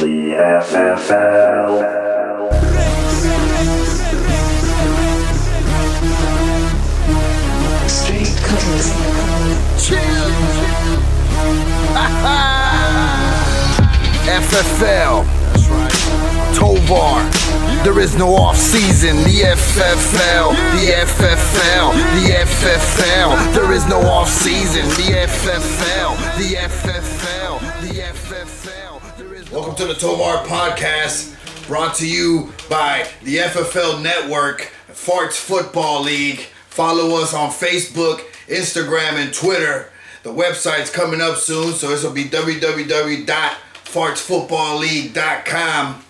The FFL. Straight colors. Chill. FFL. That's right. Tovar. There is no off season. The FFL. The FFL. The FFL. There is no off season. The FFL. The FFL. The FFL. Welcome to the Tovar podcast, brought to you by the FFL Network, FartsFootball League. Follow us on Facebook, Instagram, and Twitter. The website's coming up soon, so this will be www.FartsFootballLeague.com.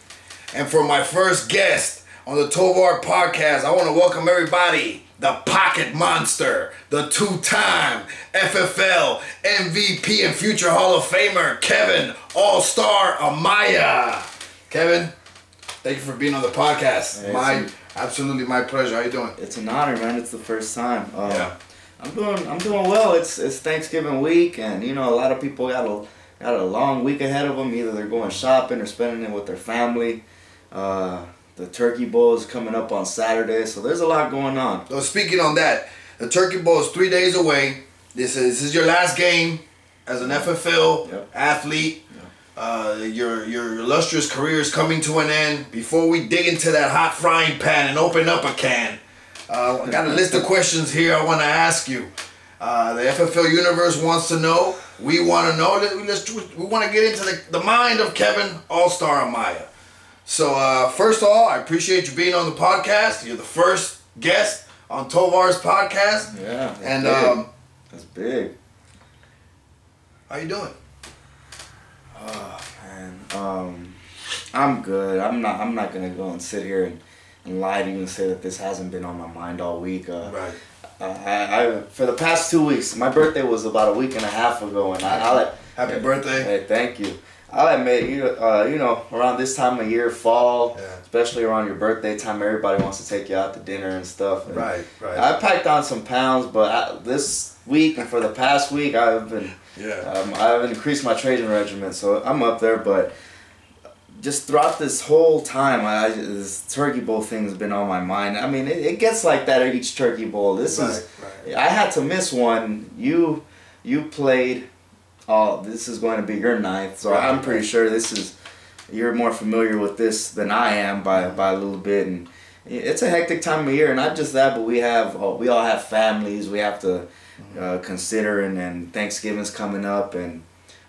And for my first guest on the Tovar podcast, I want to welcome everybody. The Pocket Monster, the two-time FFL MVP and future Hall of Famer, Kevin All-Star Amaya. Kevin, thank you for being on the podcast. Hey, Absolutely my pleasure. How you doing? It's an honor, man. It's the first time. Yeah. I'm doing well. It's Thanksgiving week, and a lot of people got a long week ahead of them. Either they're going shopping or spending it with their family. The Turkey Bowl is coming up on Saturday, so there's a lot going on. So speaking on that, the Turkey Bowl is 3 days away. This is your last game as an FFL athlete. Your illustrious career is coming to an end. Before we dig into that hot frying pan and open up a can, I got a list of questions here I want to ask you. The FFL universe wants to know. We want to know. We want to get into the mind of Kevin All-Star Amaya. So first of all, I appreciate you being on the podcast. You're the first guest on Tovar's podcast. Yeah, that's big. How you doing? Oh man, I'm good. I'm not gonna go and sit here and lie to you and say that this hasn't been on my mind all week. Right. I for the past 2 weeks, my birthday was about a week and a half ago, and Happy birthday! Hey, thank you. I'll admit, around this time of year, fall, especially around your birthday time, everybody wants to take you out to dinner and stuff. And right. I packed on some pounds, but this week and for the past week, I've increased my training regimen, so I'm up there. But just throughout this whole time, this Turkey Bowl thing has been on my mind. I mean, it gets like that at each Turkey Bowl. I had to miss one. You played. Oh, this is going to be your ninth, so I'm pretty sure you're more familiar with this than I am by a little bit, and it's a hectic time of year. And not just that, but we all have families we have to consider, and Thanksgiving's coming up, and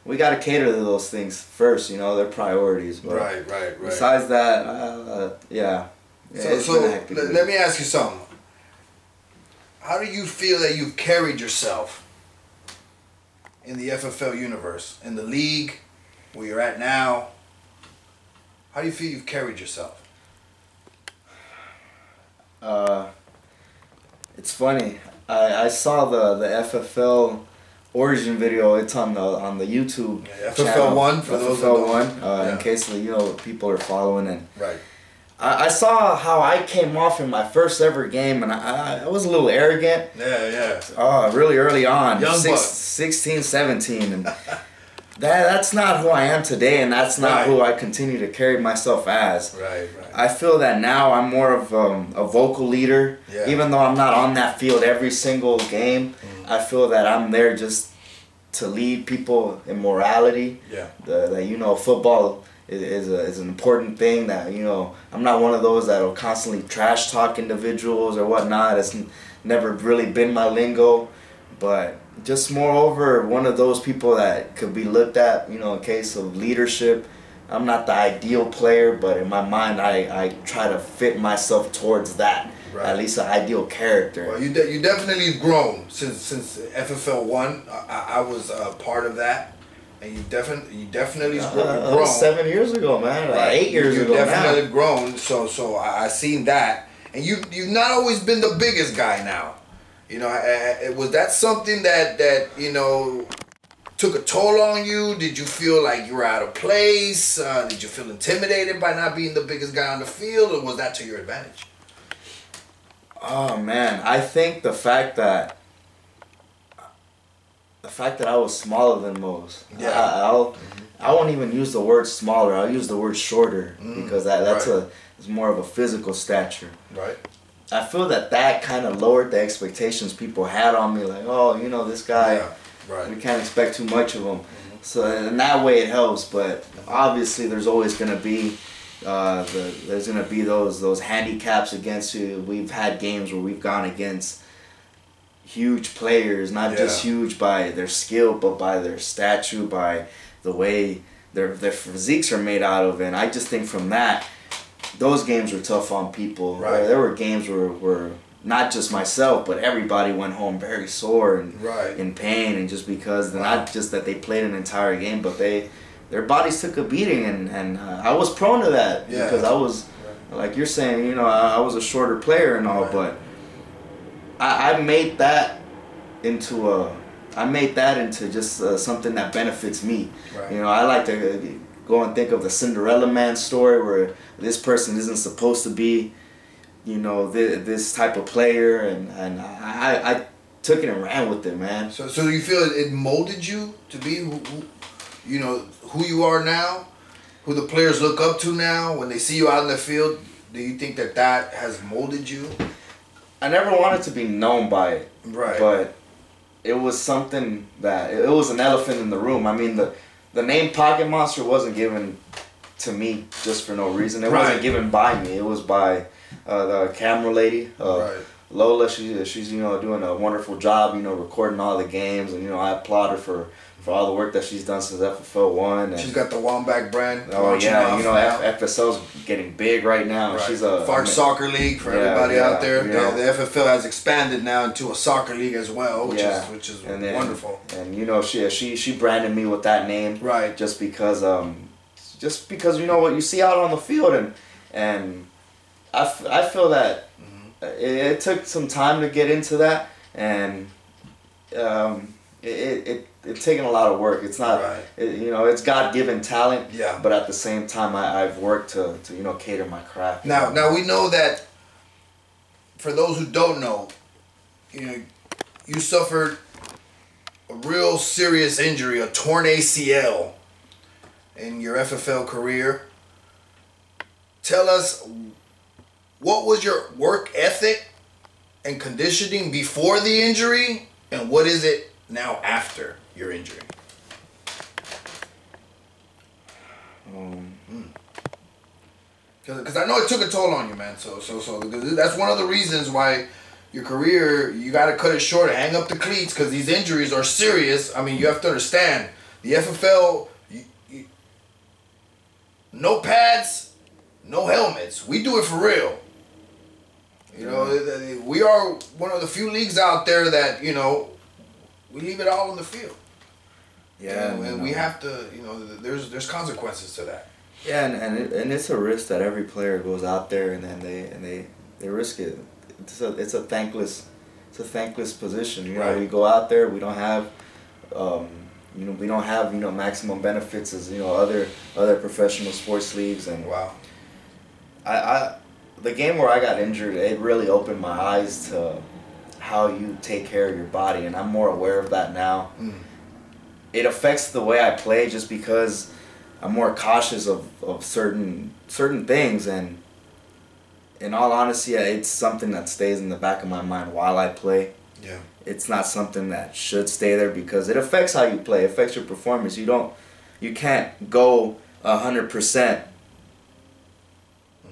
we got to cater to those things first. They're priorities. But Right. Besides that, So let me ask you something. How do you feel that you've carried yourself in the FFL universe, in the league, where you're at now? How do you feel you've carried yourself? It's funny. I saw the FFL origin video. It's on the YouTube FFL channel. 1 for those who don't know. In case people are following, and right. I saw how I came off in my first ever game, and I was a little arrogant. Yeah. Really early on. Young buck. 16, 17. And that's not who I am today, and that's not who I continue to carry myself as. Right. I feel that now I'm more of a vocal leader. Yeah. Even though I'm not on that field every single game, I feel that I'm there just to lead people in morality. Yeah. That football is an important thing, that I'm not one of those that'll constantly trash talk individuals or whatnot. It's never really been my lingo, but just moreover one of those people that could be looked at in case of leadership. I'm not the ideal player, but in my mind I try to fit myself towards that. Right. At least an ideal character. Well, you definitely grown since FFL 1. I was a part of that. And you definitely grown. 7 years ago, man. Like 8 years ago. You've definitely grown. So I seen that, and you've not always been the biggest guy now. Was that something that took a toll on you? Did you feel like you were out of place? Did you feel intimidated by not being the biggest guy on the field, or was that to your advantage? Oh man, I think the fact that the fact that I was smaller than most. Yeah. I won't even use the word smaller. I'll use the word shorter because that's it's more of a physical stature. Right. I feel that kind of lowered the expectations people had on me. Like, oh, you know, this guy, we can't expect too much of him. So in that way it helps. But obviously there's always going to be those handicaps against you. We've had games where we've gone against huge players, not just huge by their skill, but by their stature, by the way their physiques are made out of. And I just think from that, those games were tough on people. Right. There were games where not just myself, but everybody went home very sore and in pain, and just because not just that they played an entire game, but their bodies took a beating, and I was prone to that because I was, like you're saying, you know, I was a shorter player and all, but I made that into just something that benefits me. Right. You know, I like to go and think of the Cinderella Man story where this person isn't supposed to be, you know, this type of player, and I took it and ran with it, man. So you feel it molded you to be who you are now, who the players look up to now when they see you out in the field? Do you think that has molded you? I never wanted to be known by it, but it was something that it was an elephant in the room. I mean, the name Pocket Monster wasn't given to me just for no reason. It wasn't given by me. It was by the camera lady, Lola. She's you know, doing a wonderful job, you know, recording all the games, and you know, I applaud her for all the work that she's done since FFL 1. And she's got the Womback brand. Oh yeah, you know, FSL's getting big right now. She's a Farts Soccer League for everybody out there. The FFL has expanded now into a soccer league as well, which is wonderful. And you know, she branded me with that name, just because you know what you see out on the field, and I feel that it took some time to get into that, and it's taken a lot of work. It's not, you know, it's God-given talent. Yeah. But at the same time, I've worked to you know, cater my craft. Now we know that. For those who don't know, you know, you suffered a real serious injury, a torn ACL, in your FFL career. Tell us, what was your work ethic and conditioning before the injury, and what is it now after your injury? Because I know it took a toll on you, man. So that's one of the reasons why your career, you got to cut it short and hang up the cleats, because these injuries are serious. I mean, you have to understand, the FFL, no pads, no helmets. We do it for real. You know, we are one of the few leagues out there that, you know, we leave it all on the field. Yeah, and we have to, you know, there's consequences to that. Yeah, and it's a risk that every player goes out there and then they risk it. It's a thankless position. You know, we go out there, we don't have maximum benefits as, you know, other professional sports leagues. And the game where I got injured, it really opened my eyes to how you take care of your body, and I'm more aware of that now. It affects the way I play just because I'm more cautious of certain things, and in all honesty, it's something that stays in the back of my mind while I play. Yeah. It's not something that should stay there because it affects how you play, it affects your performance. You can't go 100%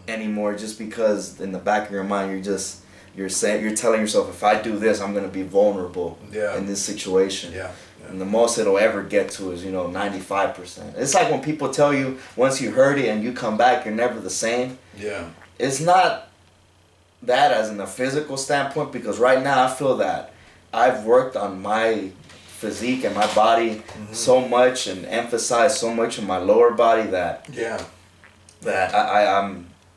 anymore just because in the back of your mind you're telling yourself, if I do this, I'm gonna be vulnerable in this situation. Yeah. And the most it'll ever get to is, you know, 95%. It's like when people tell you once you hurt it and you come back, you're never the same. Yeah. It's not that as in a physical standpoint, because right now I feel that I've worked on my physique and my body so much and emphasized so much in my lower body that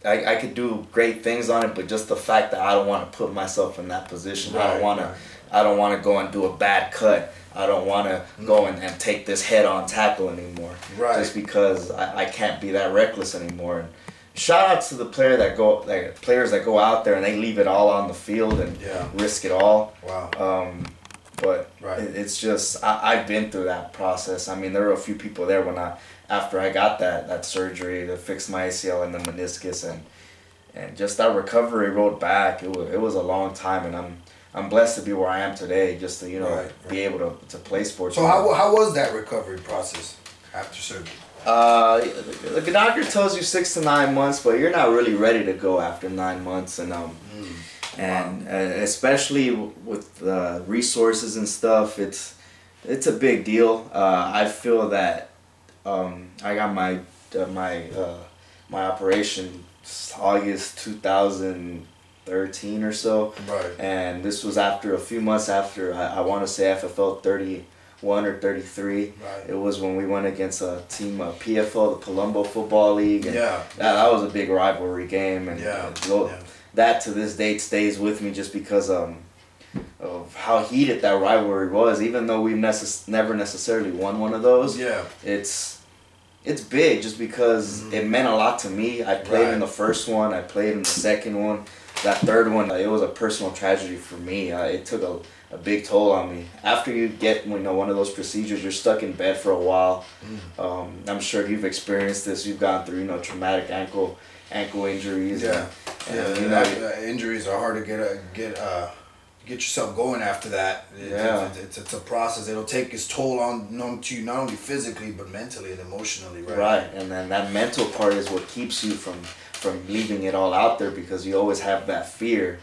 I could do great things on it, but just the fact that I don't want to put myself in that position. I don't want to go and do a bad cut. I don't want to go and take this head-on tackle anymore. Just because I can't be that reckless anymore. And shout out to the players that go out there and they leave it all on the field and risk it all. Wow. But right. it's just I've been through that process. I mean, there were a few people there after I got that surgery to fix my ACL and the meniscus, and just that recovery road back. It was a long time, and I'm blessed to be where I am today, just to be able to play sports. So how was that recovery process after surgery? The doctor tells you 6 to 9 months, but you're not really ready to go after 9 months, and especially with resources and stuff, it's a big deal. I feel that I got my operation August 2013 or so, right? And this was after a few months after I want to say FFL 31 or 33. Right. It was when we went against a team, PFL, the Colombo Football League. And yeah. That was a big rivalry game, and yeah. That to this date stays with me just because of how heated that rivalry was. Even though we've never necessarily won one of those, it's big just because it meant a lot to me. I played in the first one, I played in the second one. That third one, it was a personal tragedy for me. It took a big toll on me. After you get one of those procedures, you're stuck in bed for a while. I'm sure you've experienced this. You've gone through traumatic ankle injuries. Injuries are hard to get yourself going after that. It's a process. It'll take its toll on you not only physically but mentally and emotionally, right? Right, and then that mental part is what keeps you from leaving it all out there, because you always have that fear.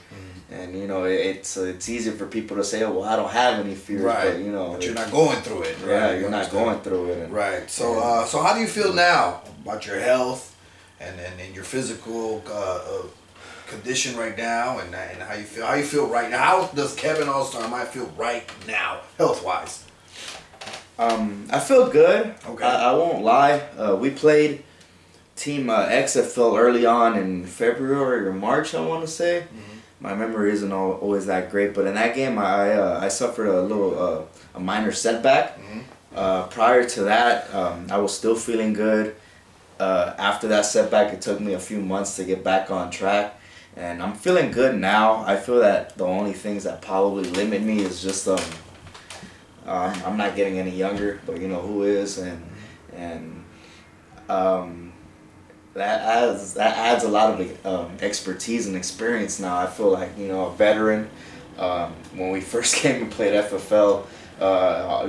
And it's easy for people to say, "Oh, well, I don't have any fears," right? But you're not going through it. Right? Yeah, you're not going through it. Right. So, so how do you feel now about your health and your physical condition right now, and how you feel? How you feel right now? How does Kevin All-Star Amaya feel right now, health-wise? I feel good. Okay. I won't lie. We played Team XFL early on in February or March, I want to say. My memory isn't always that great, but in that game, I suffered a minor setback. Prior to that, I was still feeling good. After that setback, it took me a few months to get back on track, and I'm feeling good now. I feel that the only things that probably limit me is just I'm not getting any younger, but who is, and that adds a lot of expertise and experience now. I feel like a veteran. When we first came and played FFL,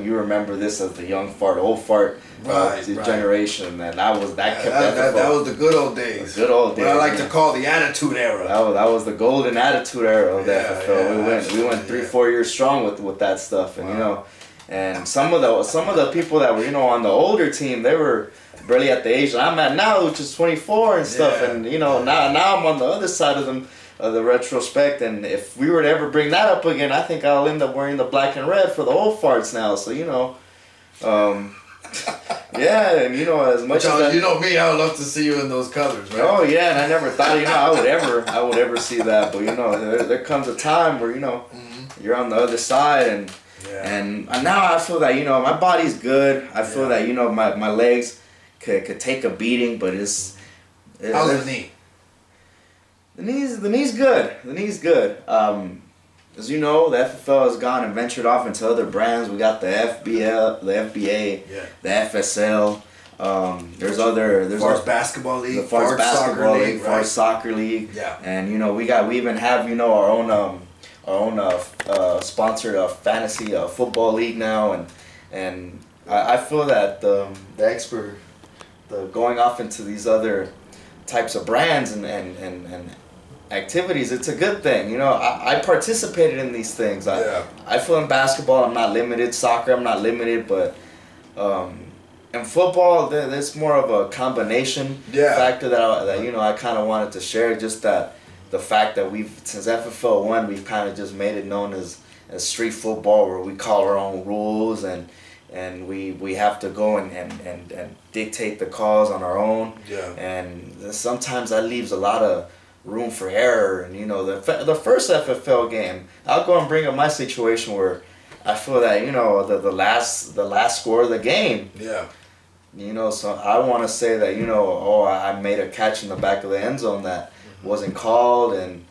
you remember this as the young fart, old fart generation, and that kept FFL. That was the good old days. The good old days. What I like to call the attitude era. That was the golden attitude era of the FFL. We went 3-4 years strong with that stuff, and and some of the people that were on the older team, they were barely at the age that I'm at now, which is 24 and stuff, and now I'm on the other side of the retrospect, and if we were to ever bring that up again, I think I'll end up wearing the black and red for the old farts now. So yeah, and as much as me, I would love to see you in those colors, right? Oh yeah, and I never thought I would ever see that, but there comes a time where you're on the other side, and now I feel that my body's good. I feel that my legs could take a beating, but how's the knee? The knee's good. The knee's good. As you know, the FFL has gone and ventured off into other brands. We got the FBL, the FBA, the FSL. There's Farts Basketball League, the Farts Basketball League, Farts Soccer League. Yeah. And we even have our own sponsored fantasy football league now, and I feel that the going off into these other types of brands and activities, it's a good thing. I participated in these things. I feel in basketball I'm not limited, soccer I'm not limited, but in football there's more of a combination factor that I kind of wanted to share. Just that the fact that since FFL 1 we've kind of just made it known as street football, where we call our own rules and we have to go and dictate the calls on our own. And sometimes that leaves a lot of room for error. And the first FFL game, I'll go and bring up my situation where I feel that the last score of the game. So I want to say that I made a catch in the back of the end zone that wasn't called, and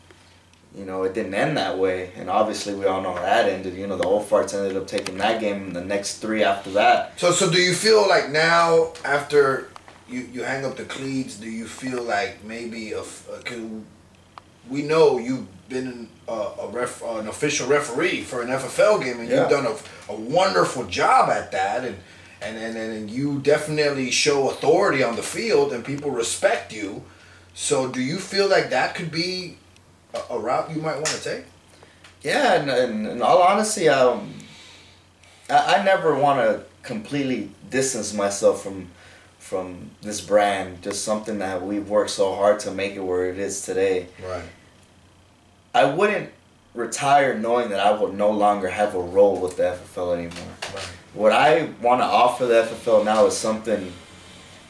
you know, it didn't end that way, and obviously we all know how that ended. You know, the old farts ended up taking that game and the next 3 after that. So do you feel like now, after you hang up the cleats, do you feel like maybe we know you've been an official referee for an FFL game, and you've done a wonderful job at that, and you definitely show authority on the field, and people respect you. So do you feel like that could be a route you might want to take? Yeah, and in all honesty, I never want to completely distance myself from this brand, just something that we've worked so hard to make it where it is today. Right. I wouldn't retire knowing that I would no longer have a role with the FFL anymore. Right. What I want to offer the FFL now is something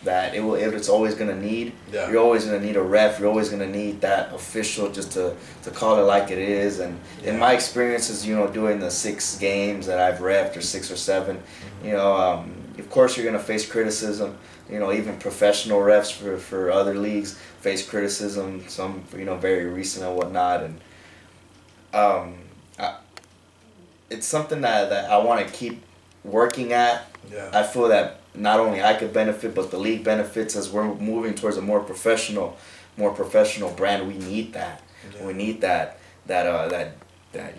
that it's always going to need. Yeah. You're always going to need a ref. You're always going to need that official just to call it like it is. And in my experiences, you know, doing the 6 games that I've refed, or 6 or 7, you know, of course you're going to face criticism. You know, even professional refs for other leagues face criticism, some, you know, very recent and whatnot. And it's something that I want to keep working at. Yeah. I feel that not only I could benefit, but the league benefits as we're moving towards a more professional brand. We need that. Yeah. We need that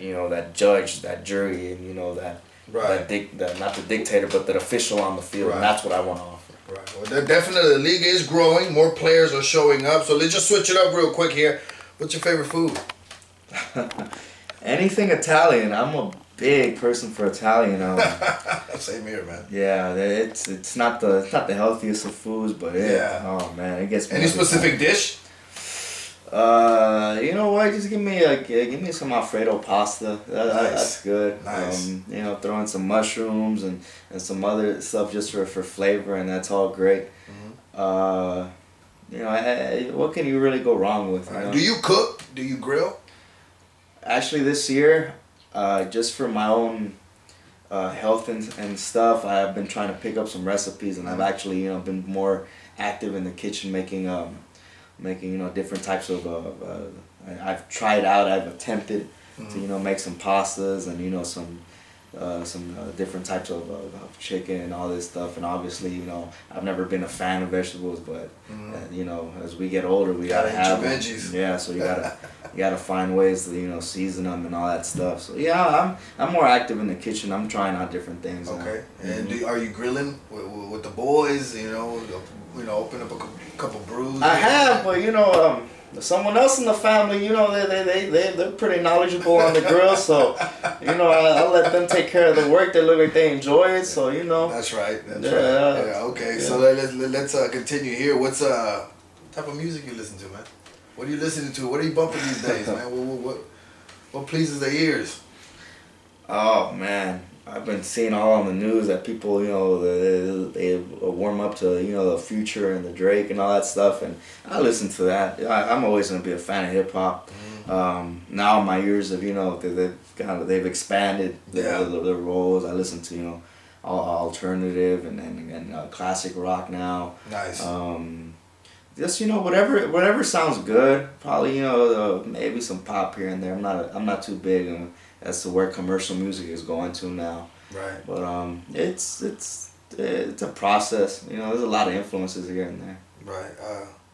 you know, that judge, that jury, and you know that not the dictator, but that official on the field. And that's what I want to offer. Right. Well, definitely the league is growing. More players are showing up. So let's just switch it up real quick here. What's your favorite food? Anything Italian. I'm a big person for Italian. Same here, man. Yeah, it's not the healthiest of foods, but oh man, it gets me. Any specific dish? You know what? Just give me some Alfredo pasta. That's good. Nice. You know, throw in some mushrooms and some other stuff just for flavor, and that's all great. Mm-hmm. You know, what can you really go wrong with? You know? Do you cook? Do you grill? Actually, this year, just for my own health and stuff, I've been trying to pick up some recipes, and I've actually, you know, been more active in the kitchen making you know, different types of I've tried out, I've attempted to, you know, make some pastas and, you know, some different types of chicken and all this stuff. And obviously, you know, I've never been a fan of vegetables, but you know, as we get older, we gotta have your veggies. Yeah, so you gotta find ways to, you know, season them and all that stuff. So yeah, I'm more active in the kitchen. I'm trying out different things. Okay. And are you grilling with the boys? You know, open up a couple brews. I have, but you know, someone else in the family, you know, they're pretty knowledgeable on the grill, so you know, I'll let them take care of the work. They look like they enjoy it, so you know. That's right. That's right. Yeah. Okay. Yeah. So let's continue here. What's type of music you listen to, man? What are you listening to? What are you bumping these days, man? What pleases the ears? Oh man, I've been seeing all on the news that people, you know, they warm up to, you know, the Future and the Drake and all that stuff, and I listen to that. I'm always gonna be a fan of hip hop. Now my ears have, you know, they've expanded their roles. I listen to, you know, alternative and classic rock now. Nice. Just, you know, whatever sounds good. Probably, you know, maybe some pop here and there. I'm not too big as to where commercial music is going to now. Right. But it's a process. You know, there's a lot of influences here and there. Right.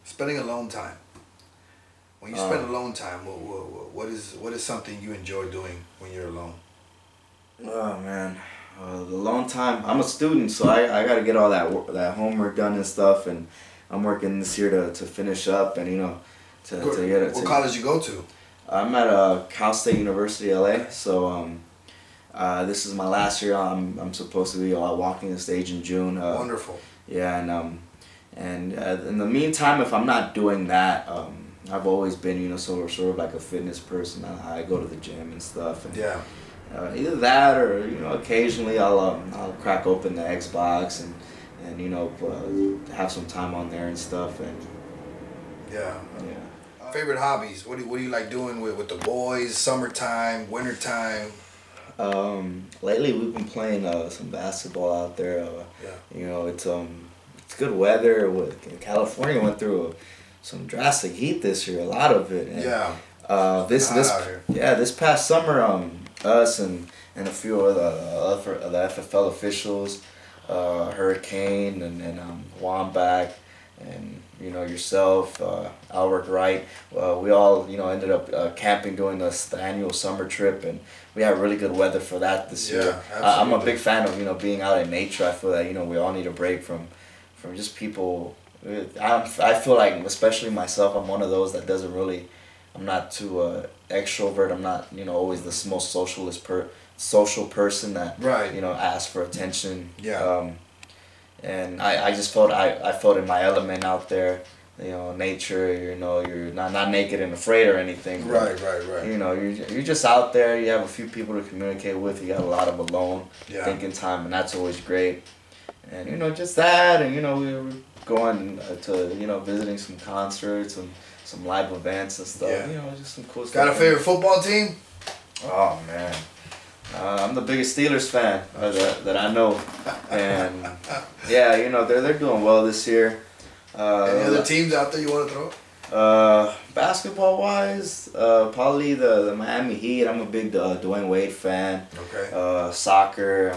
Spending alone time. When you spend alone time, what is something you enjoy doing when you're alone? Oh man, the alone time. I'm a student, so I got to get all that homework done and stuff, and I'm working this year to finish up, and you know, to get it. What college you go to? I'm at Cal State University, LA. So this is my last year. I'm supposed to be walking the stage in June. Wonderful. Yeah, and in the meantime, if I'm not doing that, I've always been, you know, sort of like a fitness person. I go to the gym and stuff. And, yeah. Either that or, you know, occasionally I'll crack open the Xbox and you know, have some time on there and stuff. And yeah. Yeah. Favorite hobbies? What do you like doing with the boys? Summertime, wintertime? Lately we've been playing some basketball out there. You know, it's good weather. California went through some drastic heat this year, a lot of it. And, yeah. This past summer, us and a few of the FFL officials, Hurricane and Wambach, and yourself, Albert Wright, we all ended up camping during the annual summer trip, and we had really good weather for that this year. I'm a big fan of being out in nature. I feel that we all need a break from just people. I feel like, especially myself, I'm one of those that doesn't really. I'm not too extrovert. I'm not always the most social person that asks for attention. Yeah. And I just felt I felt in my element out there. Nature. You're not naked and afraid or anything. Right. You're just out there. You have a few people to communicate with. You got a lot of alone thinking time, and that's always great. And just that, and we were going to visiting some concerts and some live events and stuff. Just some cool stuff. Got a favorite football team? Oh man, I'm the biggest Steelers fan that I know, and they're doing well this year. Any other teams out there you want to throw? Basketball wise, probably the Miami Heat. I'm a big Dwayne Wade fan. Okay. Soccer,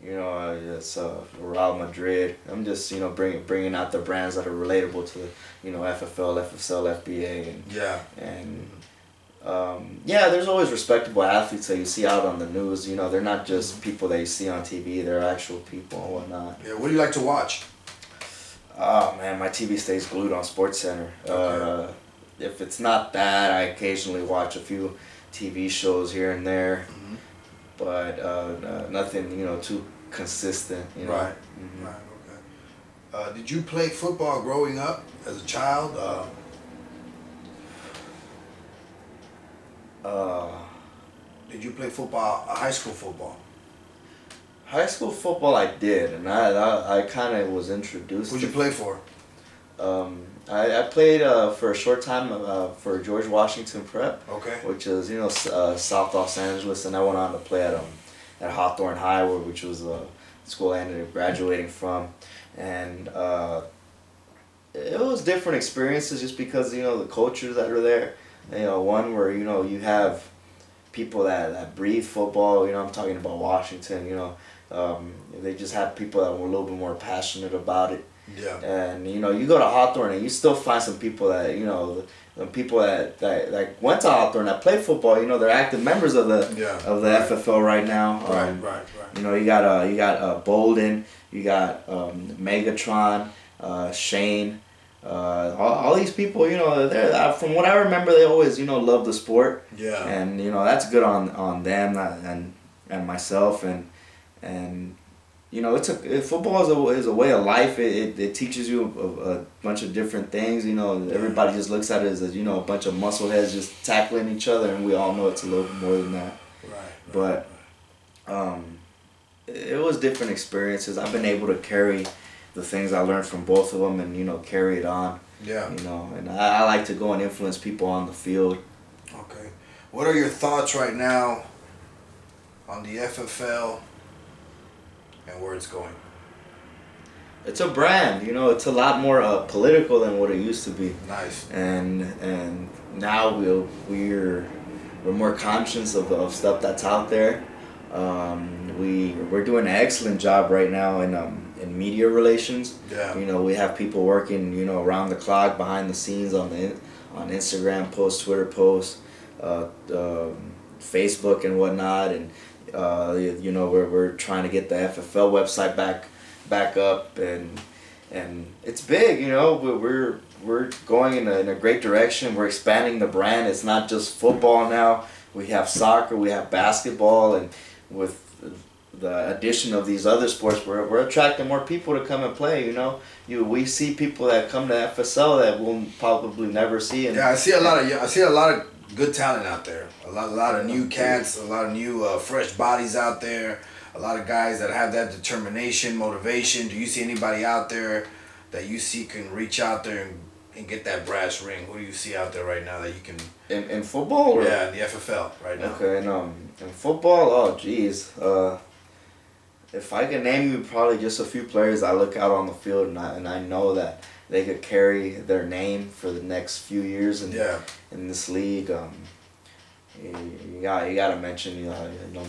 it's Real Madrid. I'm just bringing out the brands that are relatable to FFL, FSL, FBA, and there's always respectable athletes that you see out on the news. They're not just people that you see on TV. They're actual people and whatnot. Yeah. What do you like to watch? Oh man, my TV stays glued on SportsCenter. Okay. If it's not that, I occasionally watch a few TV shows here and there, but nothing too consistent. Right. Mm-hmm. Right. Okay. Did you play football growing up as a child? Did you play football, high school football? High school football I did, and I kind of was introduced. Who'd you play for? I played for a short time for George Washington Prep. Okay. Which is South Los Angeles, and I went on to play at Hawthorne High, which was the school I ended up graduating from, and it was different experiences just because the cultures that are there. One where you have people that breathe football. I'm talking about Washington. They just have people that were a little bit more passionate about it. Yeah. And you go to Hawthorne and you still find some people that the people that went to Hawthorne that play football. They're active members of the FFL right now. Right. You got Bolden, you got Megatron, Shane. All these people, they're from what I remember, they always love the sport. Yeah. And that's good on them and myself and football is a way of life. It teaches you a bunch of different things. Everybody just looks at it as a bunch of muscleheads just tackling each other, and we all know it's a little bit more than that. Right. But it was different experiences. I've been able to carry the things I learned from both of them and carry it on. Yeah. And I like to go and influence people on the field. Okay. What are your thoughts right now on the FFL and where it's going? It's a brand, it's a lot more political than what it used to be. Nice. And now we're more conscious of stuff that's out there. We're doing an excellent job right now in media relations. Yeah. We have people working around the clock behind the scenes on Instagram posts, Twitter posts, Facebook and whatnot, and we're trying to get the FFL website back up, and it's big. We're going in a great direction. We're expanding the brand. It's not just football now. We have soccer, we have basketball, and with the addition of these other sports, we're attracting more people to come and play. We see people that come to FSL that we'll probably never see. And I see a lot of good talent out there. A lot of new cats, a lot of new fresh bodies out there. A lot of guys that have that determination, motivation. Do you see anybody out there that you see can reach out there and get that brass ring? Who do you see out there right now that you can? In football? Or? Yeah, in the FFL right now. Okay, in football, oh geez. If I can name you probably just a few players I look out on the field and I know that they could carry their name for the next few years in this league. You gotta mention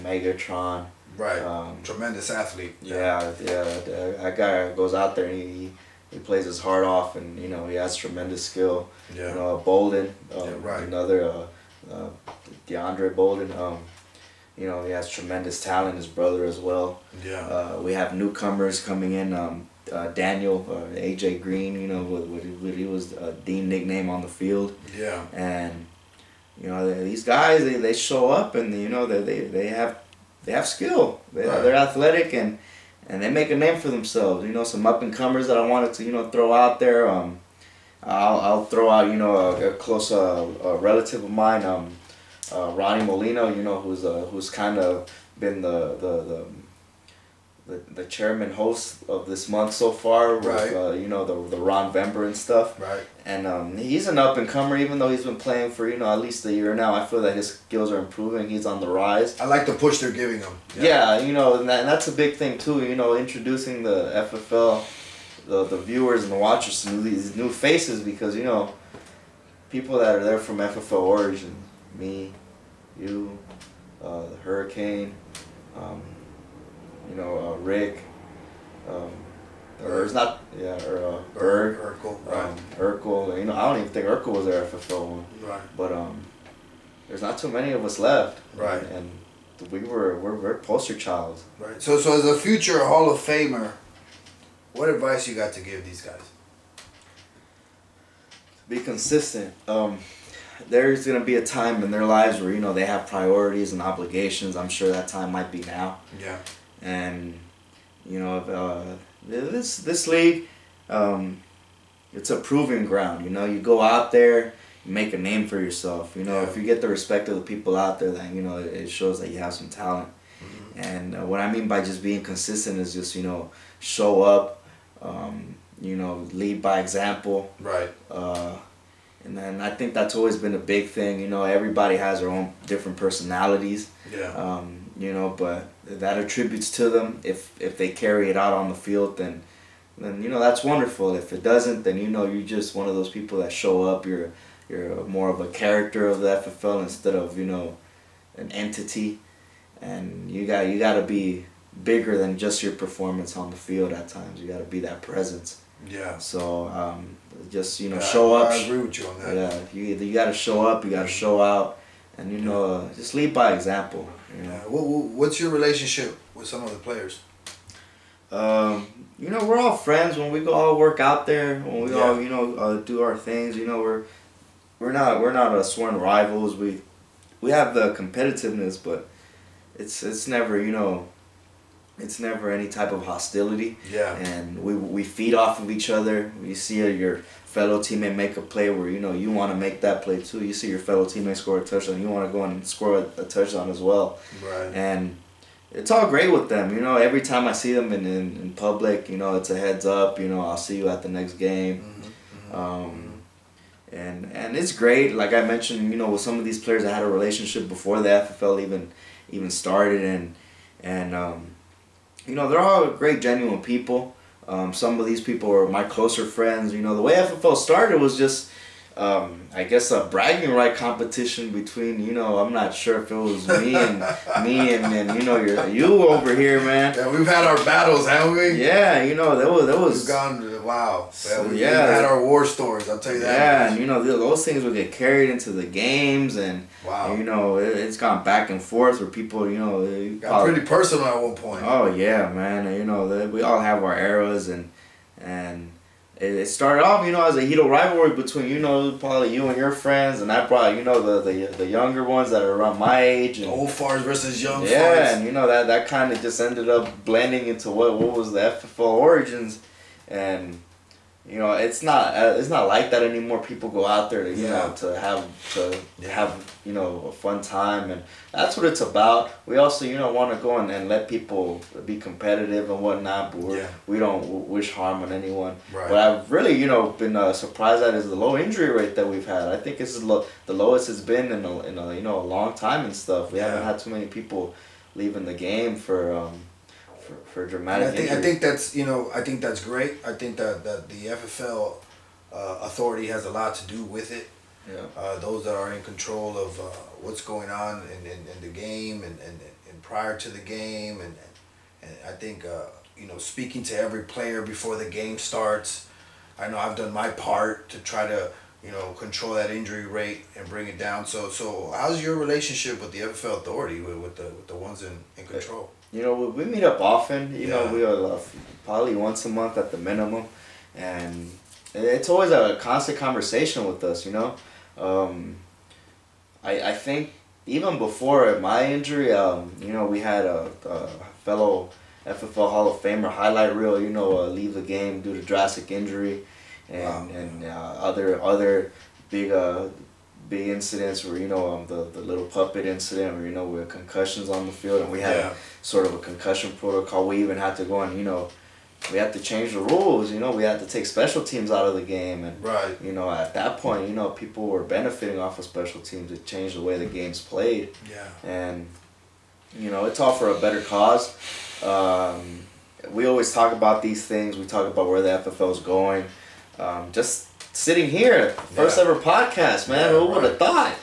Megatron. Right. Tremendous athlete. Yeah. That guy goes out there and he plays his heart off, and he has tremendous skill. Yeah. Bolden, right. Another DeAndre Bolden. He has tremendous talent. His brother as well. Yeah. We have newcomers coming in. Daniel, AJ Green. What he was Dean nickname on the field. Yeah. And these guys they show up, and they have skill. They're athletic, and they make a name for themselves. Some up and comers that I wanted to throw out there. I'll throw out a close relative of mine, Ronnie Molina. Who's kind of been the chairman host of this month so far. Right. With the Ron Vember and stuff. Right. And he's an up and comer, even though he's been playing for at least a year now. I feel that his skills are improving. He's on the rise. I like the push they're giving him. Yeah, and that's a big thing too. Introducing the FFL, the viewers and the watchers to these new faces, because people that are there from FFL origin, me, you, the Hurricane, Rick. Or it's not, Berg, Urkel, right. Urkel. I don't even think Urkel was there FFL one. Right. But there's not too many of us left. Right. And we're poster child. Right. So as a future Hall of Famer, what advice you got to give these guys? Be consistent. There's gonna be a time in their lives where they have priorities and obligations. I'm sure that time might be now. Yeah. And this league, it's a proving ground. You go out there, you make a name for yourself. If you get the respect of the people out there, then it shows that you have some talent. Mm-hmm. And what I mean by just being consistent is just show up, lead by example. Right. And then I think that's always been a big thing. Everybody has their own different personalities. Yeah. But that attributes to them. If they carry it out on the field, then that's wonderful. If it doesn't, then you're just one of those people that show up. You're more of a character of the FFL instead of an entity, and you got to be bigger than just your performance on the field. At times, you got to be that presence. Yeah. So just show up. I agree with you on that. Yeah, you got to show up. You got to show out, and just lead by example. Yeah. What's your relationship with some of the players? We're all friends. When we go all work out there, when we all do our things, we're not sworn rivals. We have the competitiveness, but it's never it's never any type of hostility. Yeah. And we feed off of each other. You see your fellow teammate make a play where you want to make that play too. You see your fellow teammate score a touchdown, you want to go and score a touchdown as well. Right. And it's all great with them. Every time I see them in public, it's a heads up. I'll see you at the next game. Mm-hmm. And it's great. Like I mentioned, with some of these players, I had a relationship before the FFL even started, and they're all great, genuine people. Some of these people are my closer friends. The way FFL started was just, I guess, a bragging right competition between, I'm not sure if it was me and you over here, man. Yeah, we've had our battles, haven't we? Yeah, there was. We've gone, wow. So, we've had our war stories, I'll tell you that. Yeah, and those things would get carried into the games, and wow. It's gone back and forth where people, got pretty personal at one point. Oh yeah, man. We all have our eras, and it started off, as a heated rivalry between, probably you and your friends, and I brought, the younger ones that are around my age. And, old farts versus young farts. Yeah, and that kind of just ended up blending into what was the FFL origins, and it's not like that anymore. People go out there to to have a fun time, and that's what it's about. We also want to go and let people be competitive and whatnot, but we don't wish harm on anyone. Right. But I've really been surprised at is the low injury rate that we've had. I think this is the lowest it's been in a long time and stuff. We haven't had too many people leaving the game for for dramatic. I think that's I think that's great. I think that the FFL authority has a lot to do with it. Yeah. Those that are in control of what's going on in the game and prior to the game and I think speaking to every player before the game starts. I know I've done my part to try to control that injury rate and bring it down. So how's your relationship with the FFL authority with the ones in control? We meet up often. We probably once a month at the minimum, and it's always a constant conversation with us. I think even before my injury, we had a fellow FFL Hall of Famer highlight reel. Leave the game due to drastic injury, and other big incidents where the little puppet incident where with concussions on the field, and we had sort of a concussion protocol. We even had to go and we had to change the rules. We had to take special teams out of the game, and at that point people were benefiting off of special teams. It changed the way the game's played. And it's all for a better cause. We always talk about these things. We talk about where the FFL is going. Just sitting here, first ever podcast, man. Who would have thought?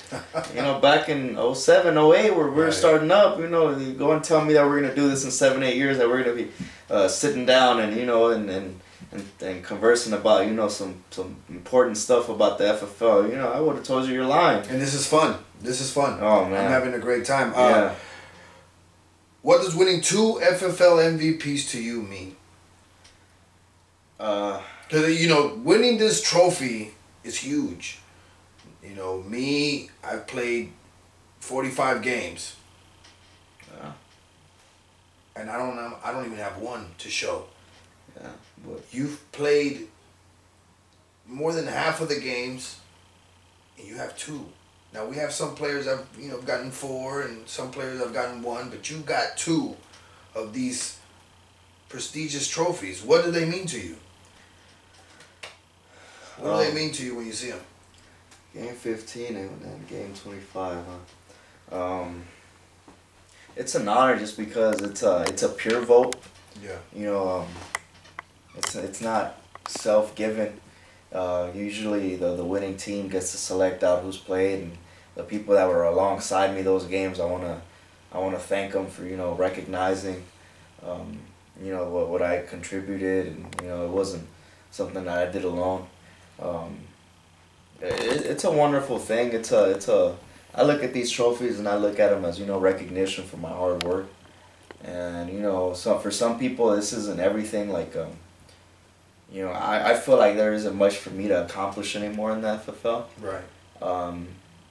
Back in 07, 08, where we're starting up, you go and tell me that we're going to do this in 7, 8 years, that we're going to be sitting down and, and conversing about, some important stuff about the FFL. I would have told you you're lying. And this is fun. Oh, man. I'm having a great time. What does winning 2 FFL MVPs to you mean? Because, winning this trophy is huge. Me, I've played 45 games. Yeah. And I don't even have one to show. Yeah. But you've played more than half of the games, and you have 2. Now, we have some players that have, gotten 4, and some players have gotten 1, but you got 2 of these prestigious trophies. What do they mean to you? What do they mean to you when you see them? Game 15 and then game 25, huh? It's an honor just because it's a pure vote. Yeah. It's not self-given. Usually the winning team gets to select out who's played, and the people that were alongside me those games, I wanna thank them for recognizing what I contributed, and it wasn't something that I did alone. It's a wonderful thing. I look at these trophies and I look at them as recognition for my hard work, and for some people this isn't everything. Like I feel like there isn't much for me to accomplish anymore in the FFL. Right.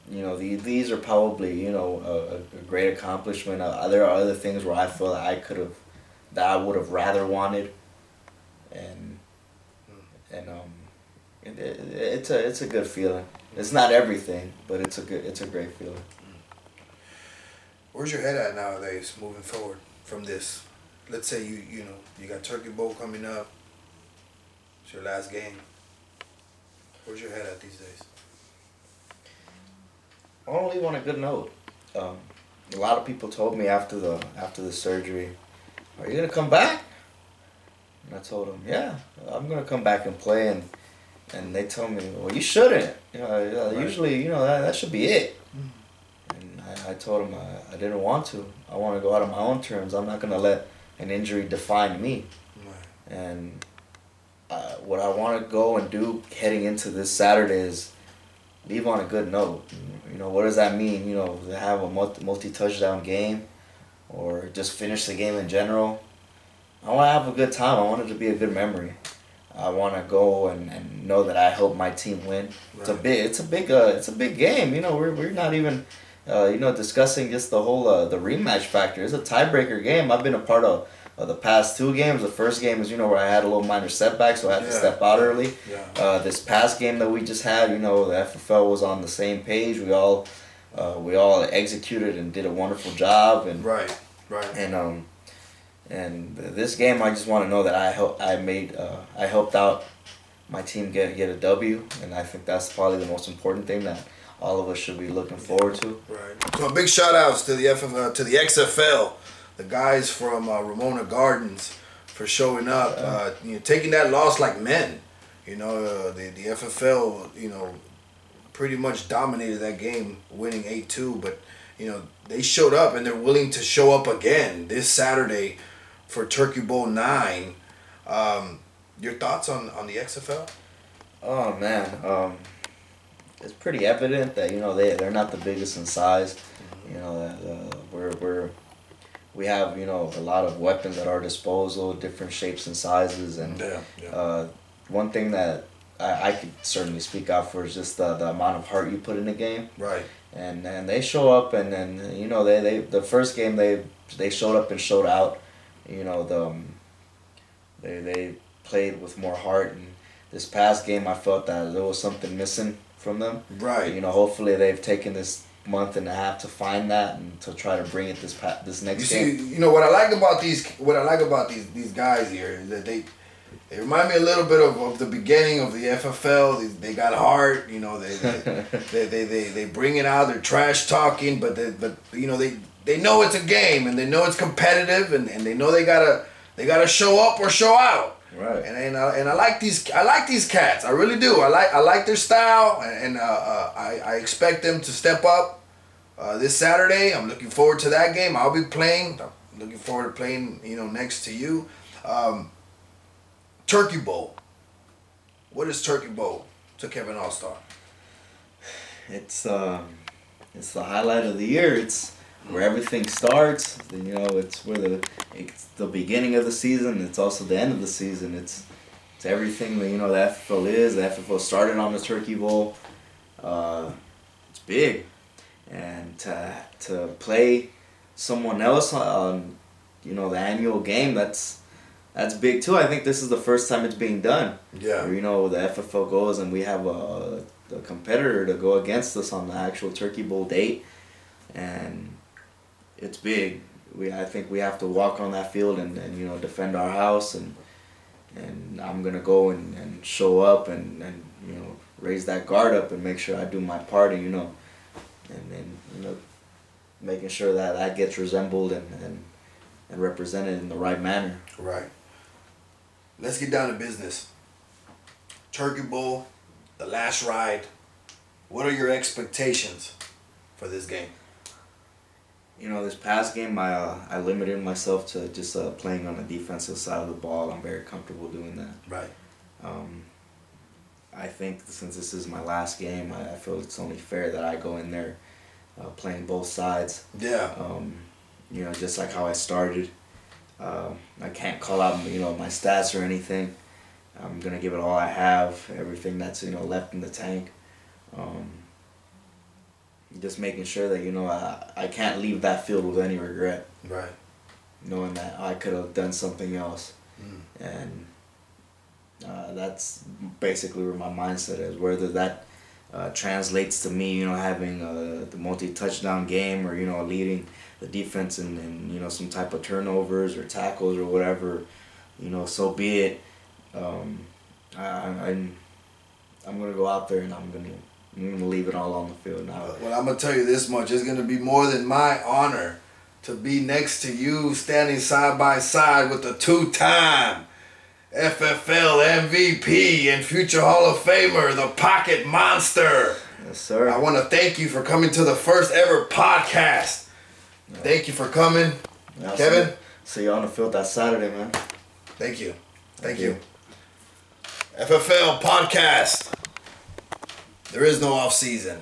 These are probably a great accomplishment. There are other things where I feel that I would have rather wanted, and it's a good feeling. It's not everything, but it's a great feeling. Where's your head at nowadays, moving forward from this? Let's say you got Turkey Bowl coming up. It's your last game. Where's your head at these days? I want to leave on a good note. A lot of people told me after the surgery, "Are you gonna come back?" And I told them, "Yeah, I'm gonna come back and play." And they told me, "Well, you shouldn't. Right. Usually, that should be it." And I told them I didn't want to. I want to go out on my own terms. I'm not gonna let an injury define me. Right. And what I want to go and do heading into this Saturday is leave on a good note. What does that mean? To have a multi-touchdown game, or just finish the game in general. I want to have a good time. I want it to be a good memory. I want to go and know that I helped my team win. Right. It's a big game. We're not even discussing just the whole the rematch factor. It's a tiebreaker game. I've been a part of the past 2 games. The first game is where I had a little minor setback, so I had to step out early. Yeah. This past game that we just had, the FFL was on the same page. We all executed and did a wonderful job. And right. And this game, I just want to know that I helped out my team get a W, and I think that's probably the most important thing that all of us should be looking forward to. Right. So big shout outs to the XFL the guys from Ramona Gardens for showing up, taking that loss like men. The FFL, pretty much dominated that game, winning 8-2. But, they showed up and they're willing to show up again this Saturday for Turkey Bowl 9. Your thoughts on the XFL? Oh, man. It's pretty evident that, they're not the biggest in size. We have, a lot of weapons at our disposal, different shapes and sizes. And one thing that I could certainly speak out for is just the amount of heart you put in the game. Right. And they show up, and then, they the first game they showed up and showed out. They played with more heart. And this past game, I felt that there was something missing from them. Right. Hopefully they've taken this month and a half to find that and to try to bring it this next game. See, what I like about these guys here is that they remind me a little bit of the beginning of the FFL. They got heart, they bring it out. They're trash talking, but they know it's a game and they know it's competitive and they know they gotta show up or show out. Right. And I like these cats. I really do. I like their style and I expect them to step up this Saturday. I'm looking forward to that game. I'll be playing. I'm looking forward to playing next to you. Turkey Bowl. What is Turkey Bowl to Kevin All-Star? It's the highlight of the year. It's where everything starts. It's where it's the beginning of the season. It's also the end of the season. It's everything that the FFL is. The FFL started on the Turkey Bowl. It's big, and to play someone else on the annual game, that's big too. I think this is the first time it's being done. Yeah. Where, the FFL goes and we have a competitor to go against us on the actual Turkey Bowl date, and it's big. I think we have to walk on that field and defend our house, and I'm gonna go and show up and raise that guard up and make sure I do my part, and making sure that gets resembled and represented in the right manner. Right. Let's get down to business. Turkey Bowl, the last ride. What are your expectations for this game? This past game, I limited myself to just playing on the defensive side of the ball. I'm very comfortable doing that. Right. I think since this is my last game, I feel it's only fair that I go in there playing both sides. Yeah. Just like how I started. I can't call out my stats or anything. I'm gonna give it all I have, everything that's left in the tank. Just making sure that I can't leave that field with any regret. Right. Knowing that I could have done something else, and that's basically where my mindset is. Whether that translates to me, having the multi-touchdown game, or leading the defense in some type of turnovers or tackles or whatever, so be it. I'm gonna go out there and I'm gonna leave it all on the field now. Well, I'm gonna tell you this much: it's gonna be more than my honor to be next to you, standing side by side with the two-time FFL MVP and future Hall of Famer, the Pocket Monster. Yes, sir. I want to thank you for coming to the first ever podcast. Yeah. Thank you for coming, Kevin. See you on the field that Saturday, man. Thank you. Thank you. FFL podcast. There is no off season.